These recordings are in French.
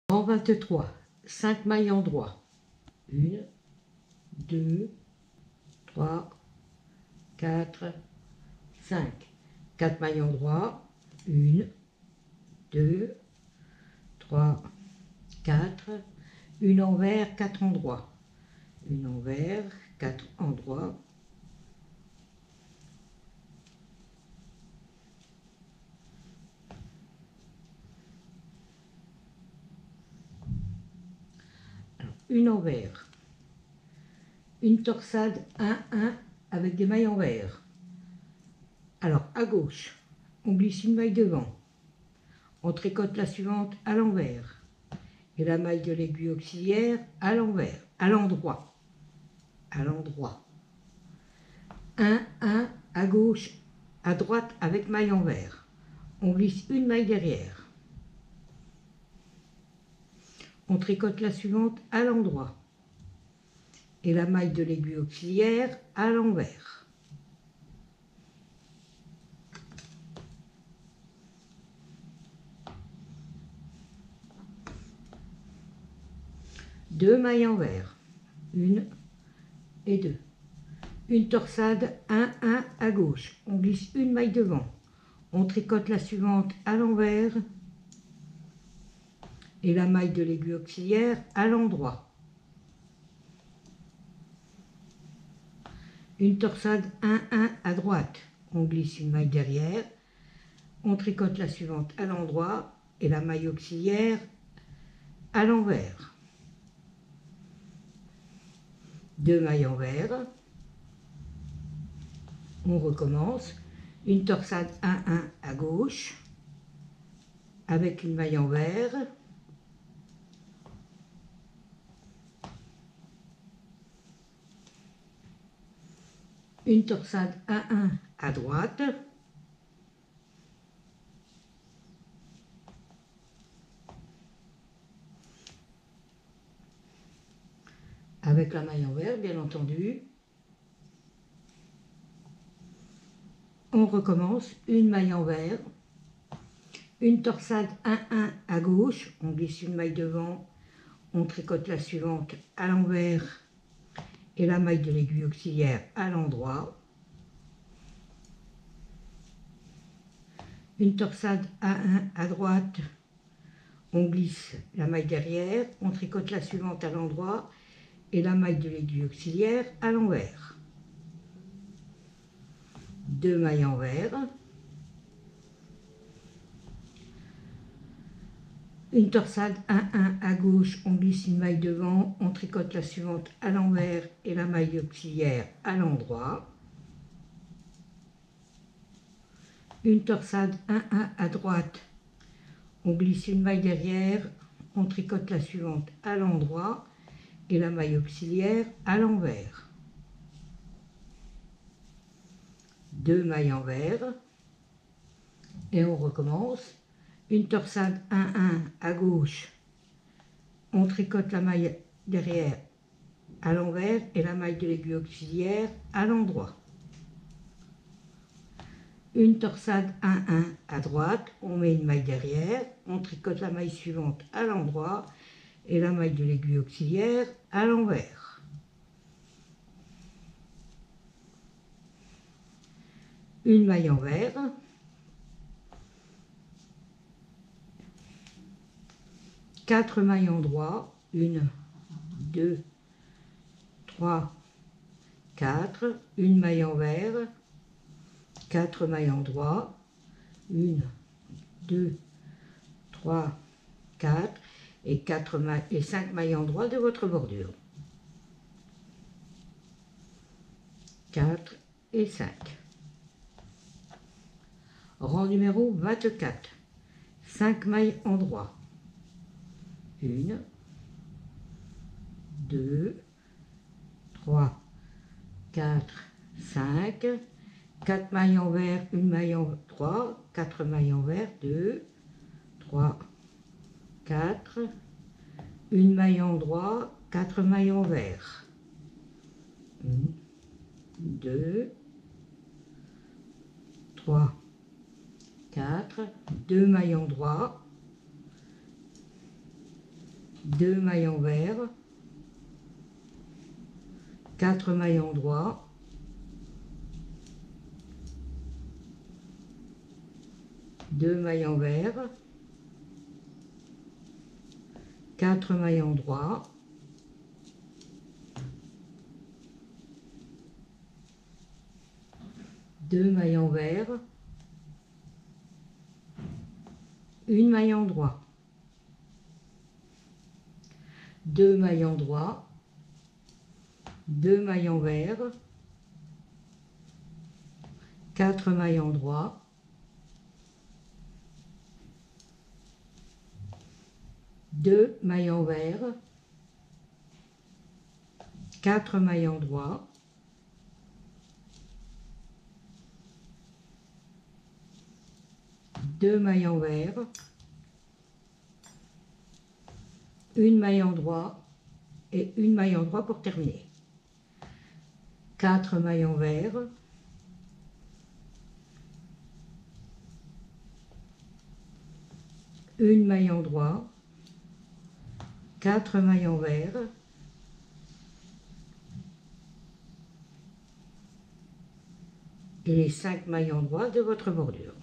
Rang 23, 5 mailles en droit. 1, 2, 3, 4, 5. 4 mailles en droit. 1, 2, 3, 4. Une envers, 4 en droit. Une envers, 4 en droit. Alors, une envers. Une torsade 1-1 avec des mailles envers. Alors, à gauche, on glisse une maille devant. On tricote la suivante à l'envers. Et la maille de l'aiguille auxiliaire à l'envers, à l'endroit. À l'endroit. 1-1 à gauche, à droite avec maille envers. On glisse une maille derrière. On tricote la suivante à l'endroit. Et la maille de l'aiguille auxiliaire à l'envers. Deux mailles envers, 1 et 2. Une torsade 1-1 à gauche, on glisse une maille devant. On tricote la suivante à l'envers et la maille de l'aiguille auxiliaire à l'endroit. Une torsade 1-1 à droite, on glisse une maille derrière. On tricote la suivante à l'endroit et la maille auxiliaire à l'envers. Deux mailles envers. On recommence. Une torsade 1-1 à gauche avec une maille envers. Une torsade 1-1 à droite. Avec la maille envers, bien entendu. On recommence, une maille envers, une torsade 1-1 à gauche, on glisse une maille devant, on tricote la suivante à l'envers et la maille de l'aiguille auxiliaire à l'endroit. Une torsade 1-1 à droite, on glisse la maille derrière, on tricote la suivante à l'endroit et la maille de l'aiguille auxiliaire à l'envers. Deux mailles envers. Une torsade 1-1 à gauche, on glisse une maille devant, on tricote la suivante à l'envers et la maille auxiliaire à l'endroit. Une torsade 1-1 à droite, on glisse une maille derrière, on tricote la suivante à l'endroit et la maille auxiliaire à l'envers. Deux mailles envers et on recommence. Une torsade 1-1 à gauche, on tricote la maille derrière à l'envers et la maille de l'aiguille auxiliaire à l'endroit. Une torsade 1-1 à droite, on met une maille derrière, on tricote la maille suivante à l'endroit et la maille de l'aiguille auxiliaire à l'envers. Une maille envers. Quatre mailles en droit, 1, 2, 3, 4, une maille envers, 4 mailles en droit, 1, 2, 3, 4 et 5 mailles en droit de votre bordure. 4 et 5. Rang numéro 24, 5 mailles en droit. 1, 2, 3, 4, 5, 4 mailles envers, une maille en 3, 4 mailles envers, 2, 3, 4, une maille en droit, 4 mailles envers. 1, 2, 3, 4, 2 mailles en droit, 2 mailles envers, 4 mailles en droit, 2 mailles envers, 4 mailles en droit, 2 mailles envers, 1 maille en droit, 2 mailles en droit, 2 mailles envers, 4 mailles en droit, 2 mailles envers, 4 mailles en droit, 2 mailles envers, 1 maille en droit et 1 maille en droit pour terminer. 4 mailles envers, 1 maille en droit, 4 mailles envers, et les 5 mailles en droit de votre bordure.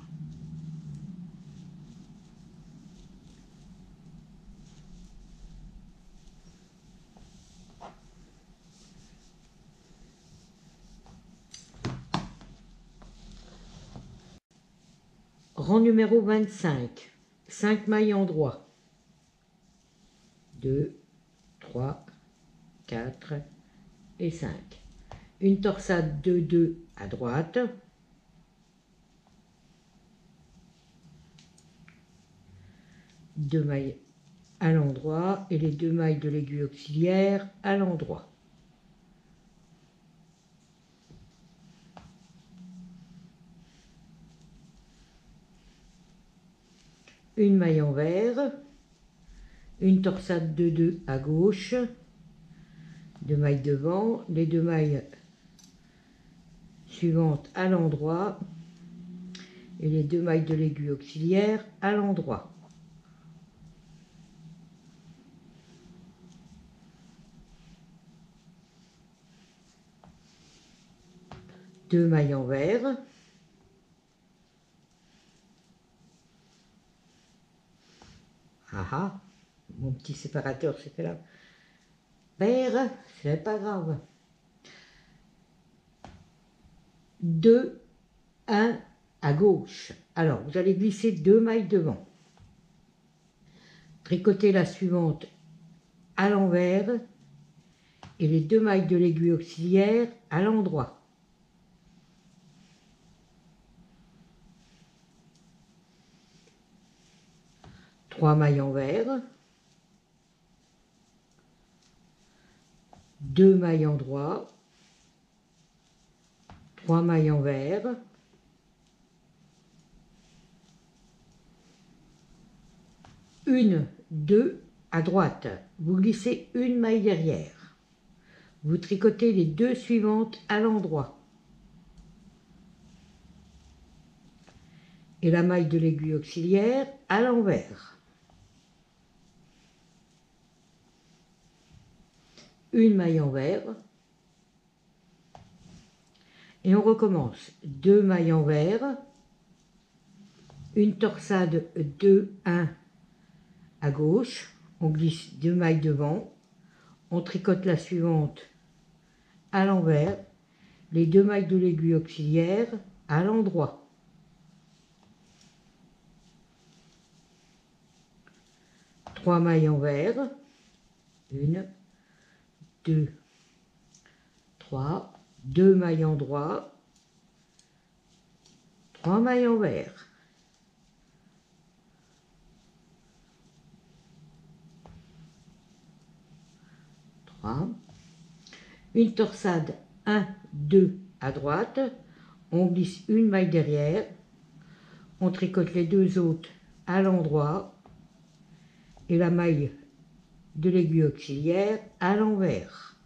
Rang numéro 25, 5 mailles en droit, 2, 3, 4 et 5. Une torsade de 2 à droite, 2 mailles à l'endroit et les 2 mailles de l'aiguille auxiliaire à l'endroit. Une maille envers, une torsade de 2 à gauche, 2 mailles devant, les 2 mailles suivantes à l'endroit et les 2 mailles de l'aiguille auxiliaire à l'endroit. Deux mailles envers, ah, mon petit séparateur s'est fait là. Vert, c'est pas grave. 2, 1 à gauche. Alors, vous allez glisser 2 mailles devant. Tricoter la suivante à l'envers et les 2 mailles de l'aiguille auxiliaire à l'endroit. Trois mailles envers, 2 mailles en droit, 3 mailles envers, une, 2 à droite. Vous glissez une maille derrière. Vous tricotez les 2 suivantes à l'endroit. Et la maille de l'aiguille auxiliaire à l'envers. Une maille envers. Et on recommence. 2 mailles envers. Une torsade 2, 1 à gauche. On glisse 2 mailles devant. On tricote la suivante à l'envers. Les 2 mailles de l'aiguille auxiliaire à l'endroit. Trois mailles envers. 1, 2, 3. 2 mailles en droit. 3 mailles envers. Une torsade 1, 2 à droite, on glisse une maille derrière, on tricote les 2 autres à l'endroit et la maille de l'aiguille auxiliaire à l'envers.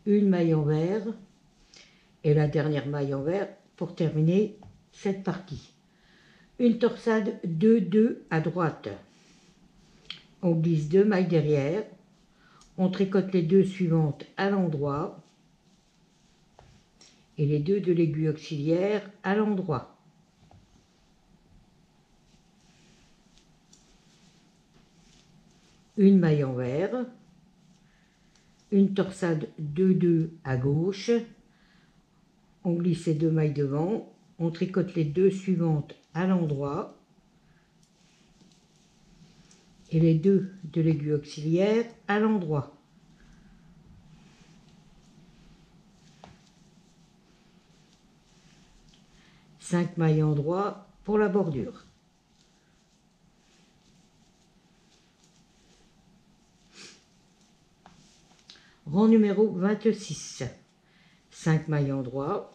Une maille envers et la dernière maille envers pour terminer cette partie. une torsade 2-2 à droite. On glisse 2 mailles derrière, on tricote les 2 suivantes à l'endroit et les 2 de l'aiguille auxiliaire à l'endroit. Une maille envers, une torsade 2-2 à gauche, on glisse les 2 mailles devant, on tricote les 2 suivantes à l'endroit et les 2 de l'aiguille auxiliaire à l'endroit. Cinq mailles endroit pour la bordure. Rang numéro 26. 5 mailles endroit.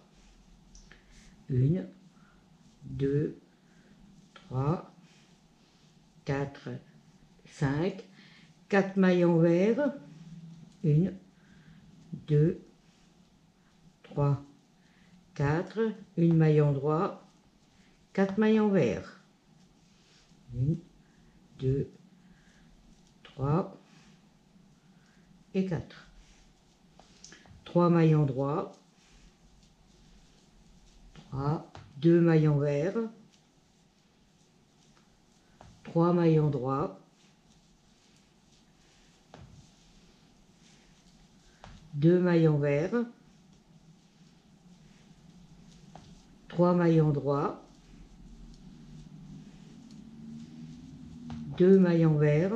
1, 2, 3, 4, 5. 4 mailles envers. 1, 2, 3, 4. Une maille endroit. 4 mailles envers. 1, 2, 3 et 4. 3 mailles endroit, 3, 2 mailles envers, 3 mailles endroit, 2 mailles envers, 3 mailles endroit, 2 mailles envers,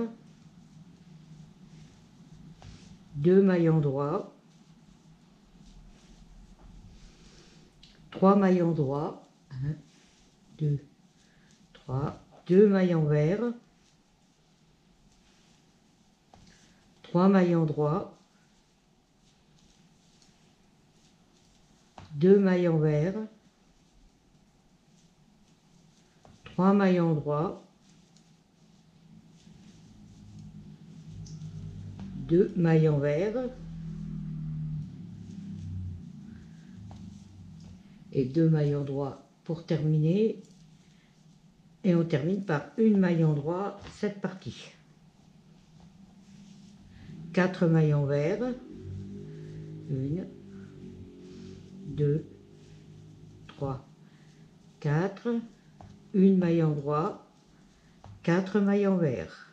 2 mailles endroit, 3 mailles endroit, 1, 2, 3, 2 mailles envers, 3 mailles endroit, 2 mailles envers, 3 mailles endroit, 2 mailles envers et 2 mailles endroit pour terminer, et on termine par une maille endroit cette partie. 4 mailles envers, 1, 2, 3, 4, une maille endroit, 4 mailles envers.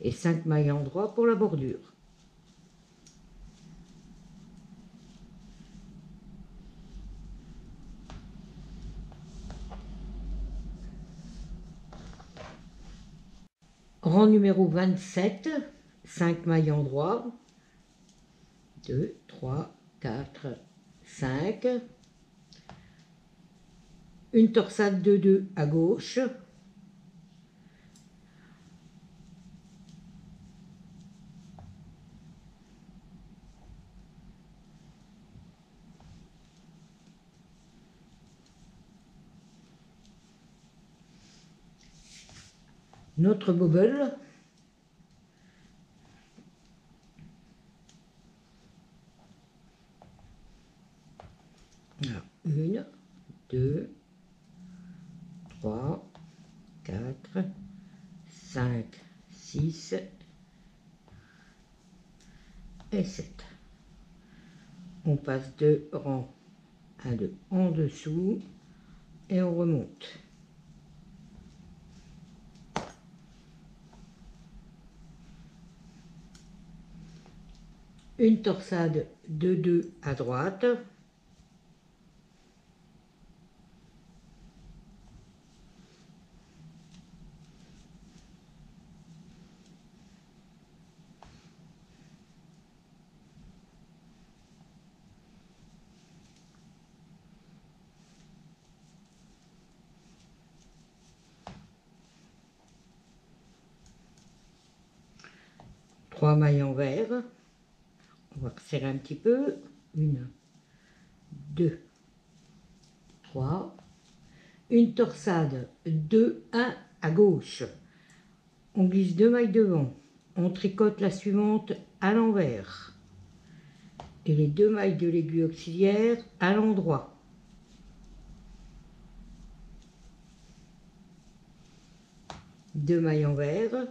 Et 5 mailles endroit pour la bordure. Rang numéro 27, 5 mailles endroit, 2, 3, 4, 5, une torsade 2-2 à gauche, notre bobble, alors, 1, 2, 3, 4, 5, 6 et 7. On passe 2 rangs, 1, 2 en dessous et on remonte. Une torsade 2-2 à droite, trois mailles envers, on va serrer un petit peu, 1, 2, 3, une torsade 2-1 à gauche, on glisse 2 mailles devant, on tricote la suivante à l'envers et les 2 mailles de l'aiguille auxiliaire à l'endroit. Deux mailles envers,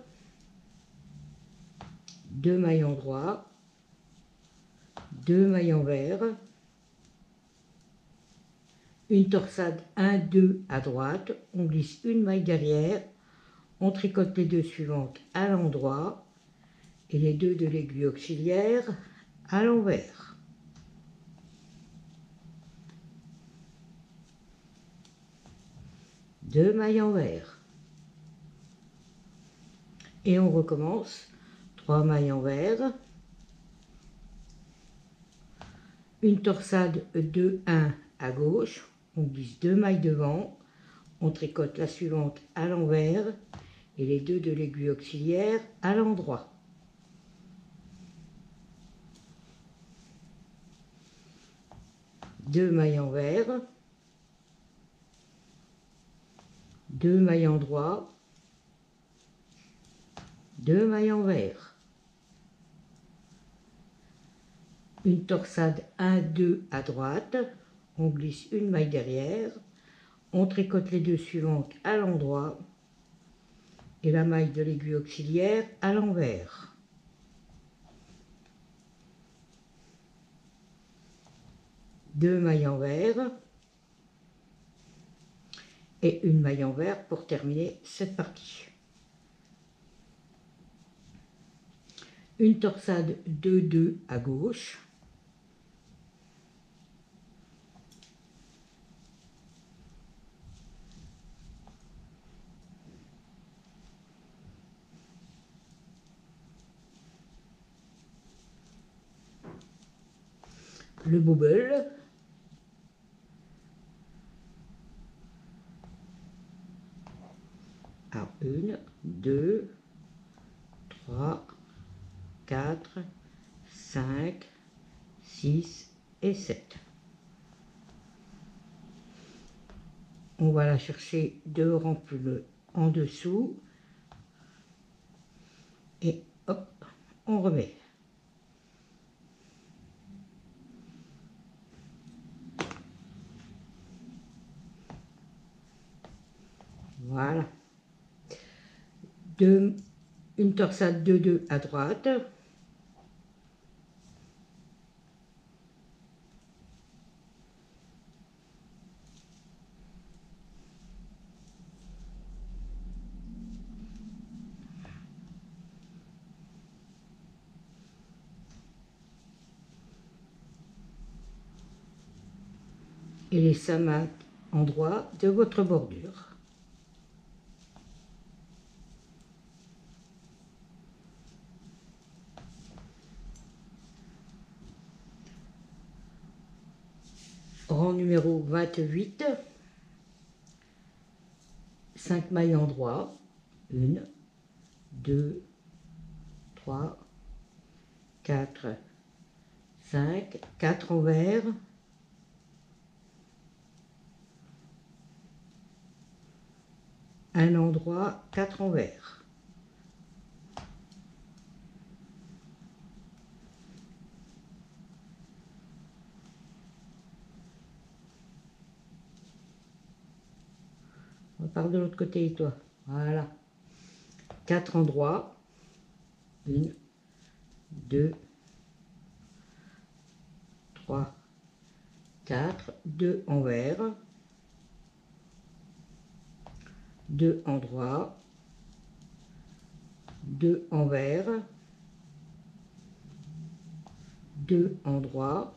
2 mailles endroit, 2 mailles envers, une torsade 1-2 à droite, on glisse une maille derrière, on tricote les 2 suivantes à l'endroit et les 2 de l'aiguille auxiliaire à l'envers. Deux mailles envers. Et on recommence. 3 mailles envers. Une torsade 2-1 à gauche. On glisse 2 mailles devant. On tricote la suivante à l'envers et les 2 de l'aiguille auxiliaire à l'endroit. Deux mailles envers. 2 mailles endroit. 2 mailles envers. Une torsade 1-2 à droite, on glisse une maille derrière, on tricote les 2 suivantes à l'endroit et la maille de l'aiguille auxiliaire à l'envers. Deux mailles envers et une maille envers pour terminer cette partie. Une torsade 2-2 à gauche. Le bobble. Alors, 1, 2, 3, 4, 5, 6 et 7. On va la chercher 2 rangs plus en dessous. Et hop, on remet. Voilà. Une torsade 2-2 à droite. Et les 5 mailles endroits de votre bordure. Rang numéro 28, 5 mailles endroits, 1, 2, 3, 4, 5, 4 envers, un endroit, 4 envers. On part de l'autre côté, toi. Voilà. 4 endroits. 1, 2, 3, 4. 2 envers. 2 endroits. 2 envers. 2 endroits.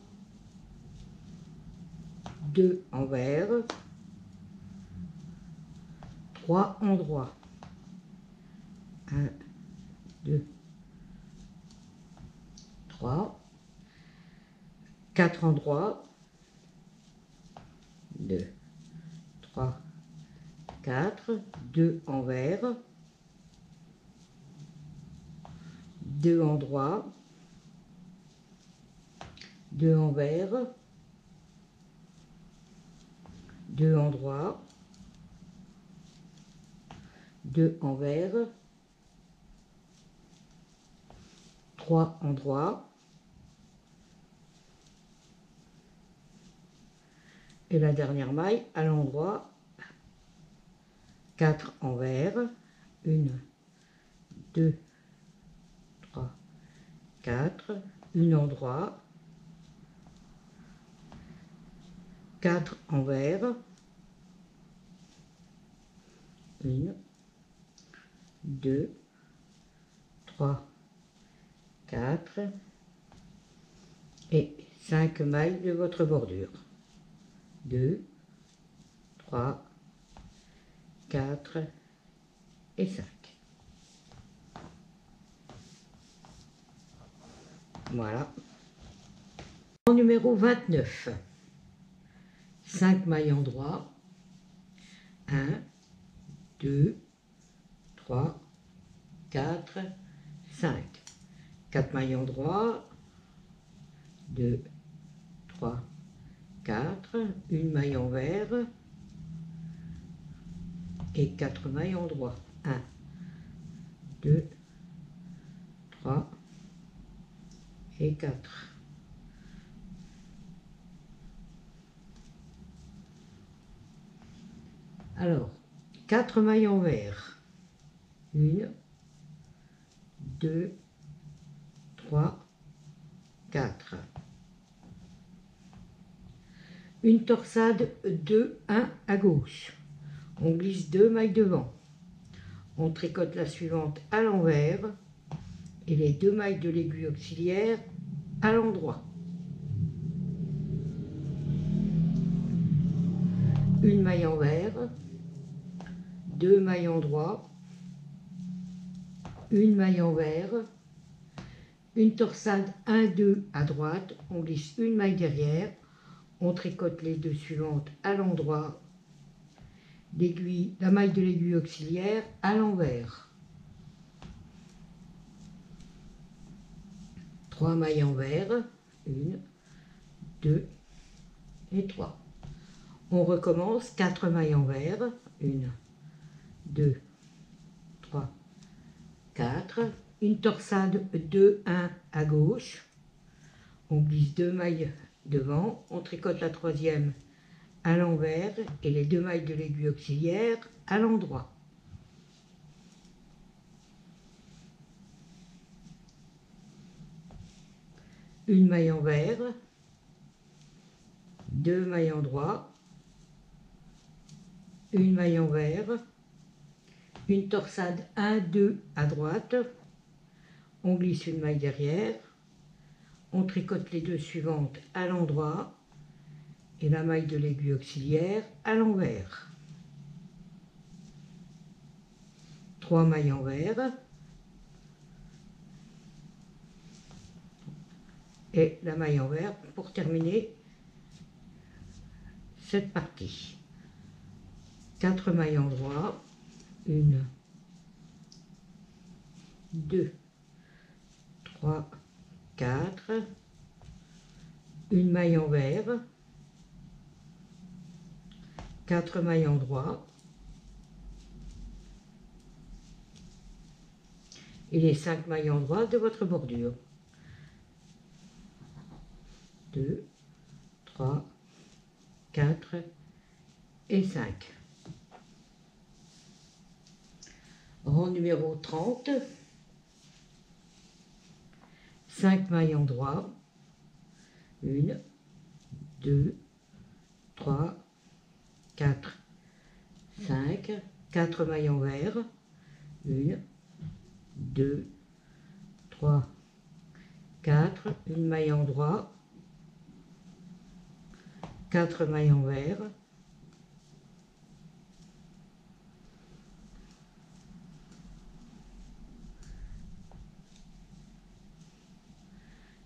2 envers. 3 endroits. 1, 2, 3, 4 endroits, 2, 3, 4, 2 envers, 2 endroits, 2 envers, 2 endroits, 2 envers, 3 endroits, Et la dernière maille à l'endroit, 4 envers, 1, 2, 3, 4, une endroit, 4 envers, 1, 2, 3, 4 et 5 mailles de votre bordure. 2, 3, 4 et 5. Voilà. En numéro 29, 5 mailles en droit, 1, 2, 3, 4, 5. 4 mailles en droit, 2, 3, 4, une maille envers et 4 mailles en droit. 1, 2, 3 et 4. Alors, 4 mailles envers. 1, 2, 3, 4. Une torsade 2, 1 à gauche. On glisse 2 mailles devant. On tricote la suivante à l'envers et les 2 mailles de l'aiguille auxiliaire à l'endroit. Une maille envers, 2 mailles en droit, une maille envers, une torsade 1, 2 à droite, on glisse une maille derrière, on tricote les 2 suivantes à l'endroit, la maille de l'aiguille auxiliaire à l'envers. 3 mailles envers, 1, 2 et 3. On recommence 4 mailles envers, 1, 2, 3, 4. Une torsade 2, 1 à gauche. On glisse 2 mailles devant, on tricote la troisième à l'envers et les 2 mailles de l'aiguille auxiliaire à l'endroit. Une maille envers, 2 mailles en droit, une maille envers, une torsade 1, 2 à droite, on glisse une maille derrière, on tricote les 2 suivantes à l'endroit et la maille de l'aiguille auxiliaire à l'envers. 3 mailles envers et la maille envers pour terminer cette partie. 4 mailles en droit, 1, 2, 3, 4, une maille envers, 4 mailles en droit et les 5 mailles en droit de votre bordure. 2, 3, 4 et 5. Rang numéro 30, 5 mailles en droit, 1, 2, 3, 4, 5, 4 mailles envers, 1, 2, 3, 4, une maille en droit, 4 mailles envers,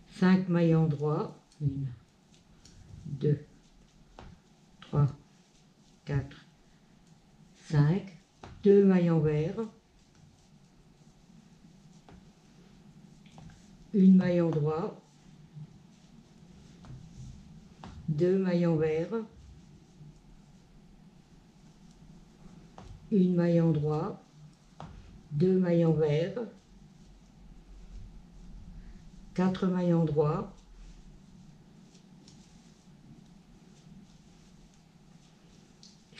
cinq mailles en droit, 1, 2, 3, 4, 5, 2 mailles envers, une maille en droit, 2 mailles envers, une maille en droit, 2 mailles envers, 4 mailles en droit,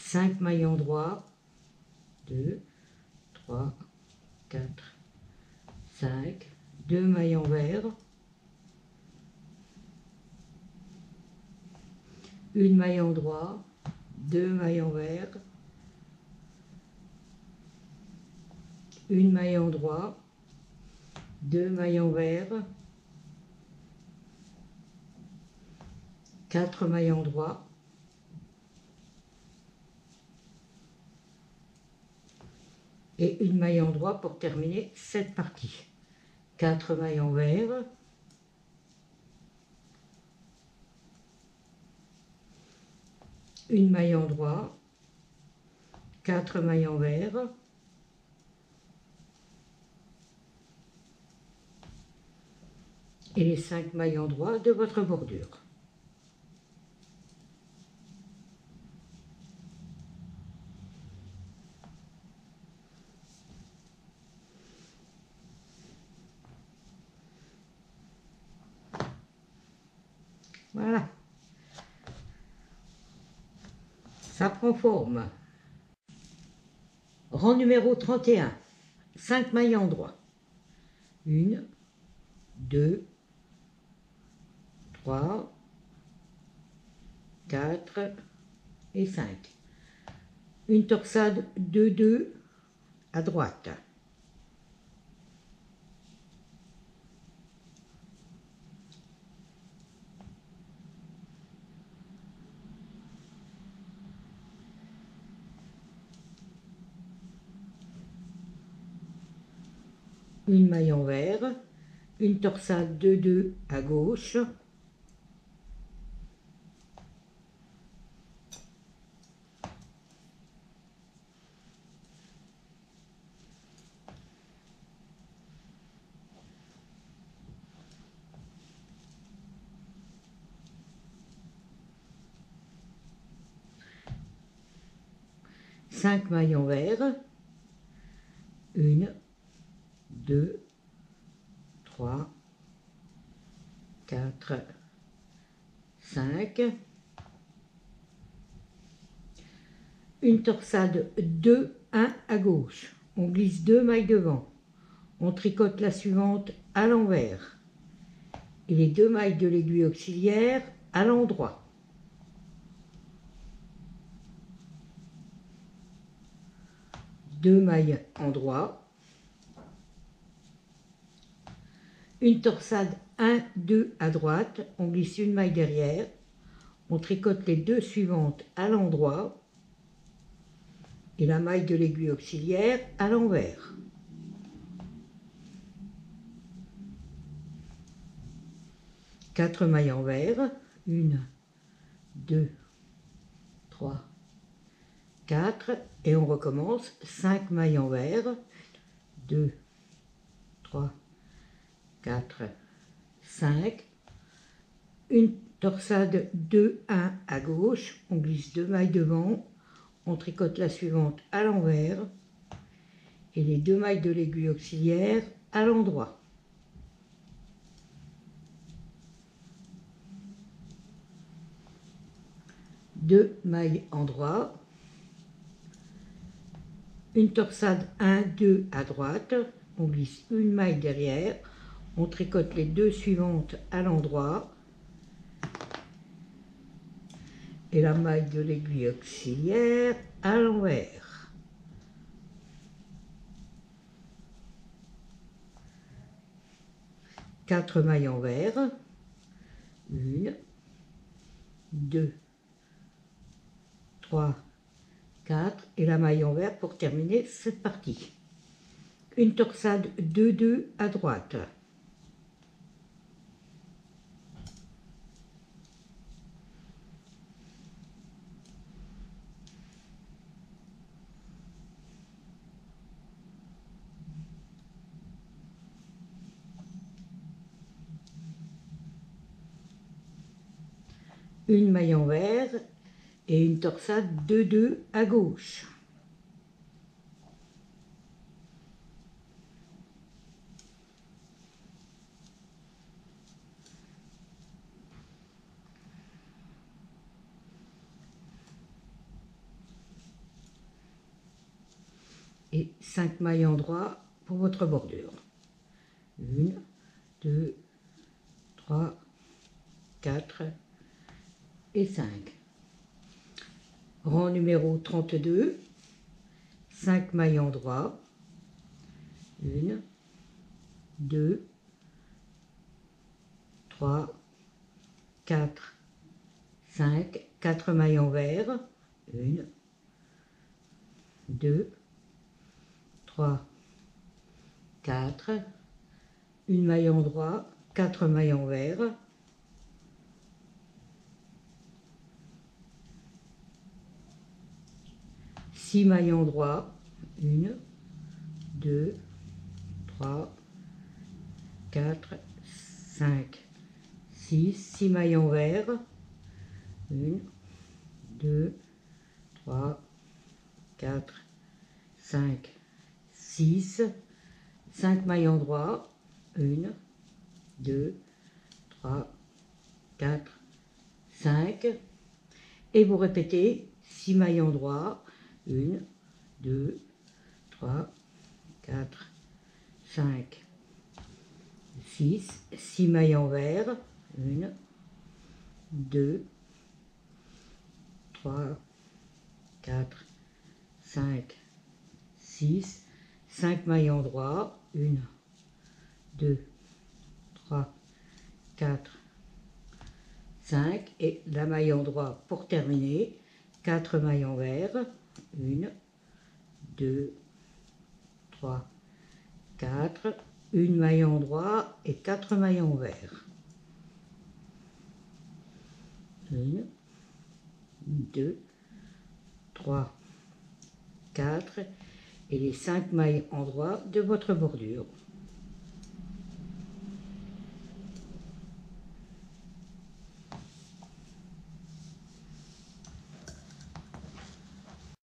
5 maillons droits, 2, 3, 4, 5, 2 mailles envers, une maille en droit, 2 mailles envers, une maille en droit, 2 mailles envers, 4 mailles en droit, et une maille en droit pour terminer cette partie. 4 mailles envers, une maille en droit, 4 mailles envers, et les 5 mailles en droit de votre bordure. Voilà. Ça prend forme. Rang numéro 31. 5 mailles en droit. 1, 2, 3, 4 et 5. Une torsade 2-2 à droite. Une maille envers, une torsade 2-2 à gauche, cinq mailles envers, 1, 2, 3, 4, 5. Une torsade 2-1 à gauche. On glisse 2 mailles devant. On tricote la suivante à l'envers. Et les 2 mailles de l'aiguille auxiliaire à l'endroit. Deux mailles en droit. Une torsade 1-2 à droite. On glisse une maille derrière. On tricote les 2 suivantes à l'endroit. Et la maille de l'aiguille auxiliaire à l'envers. Quatre mailles envers, 1, 2, 3, 4, et on recommence, 5 mailles envers, 2, 3, 4, 5, une torsade 2-1 à gauche, on glisse 2 mailles devant, on tricote la suivante à l'envers, et les 2 mailles de l'aiguille auxiliaire à l'endroit. Deux mailles en droit, une torsade 1-2 à droite, on glisse une maille derrière, on tricote les 2 suivantes à l'endroit, et la maille de l'aiguille auxiliaire à l'envers. Quatre mailles envers, 1, 2, 3, 4, et la maille envers pour terminer cette partie. Une torsade 2-2 à droite. Une maille envers et une torsade 2-2 à gauche. et 5 mailles endroits pour votre bordure. 1, 2, 3, 4 et 5. Rang numéro 32, 5 mailles endroits. 1, 2, 3, 4, 5, 4 mailles envers. 1, 2, 3, 4, une maille endroit, 4 mailles envers. 6 mailles endroits. 1, 2, 3, 4, 5, 6, 6 mailles envers. 1, 2, 3, 4, 5, 6, 5 mailles endroits. 1, 2, 3, 4, 5. Et vous répétez 6 mailles endroits. 1, 2, 3, 4, 5, 6, 6 mailles envers. 1, 2, 3, 4, 5, 6, 5 mailles endroits. 1, 2, 3, 4, 5. Et la maille endroit pour terminer. 4 mailles envers. 1, 2, 3, 4. Une maille endroit et 4 mailles envers. 1, 2, 3, 4 et les 5 mailles endroits de votre bordure.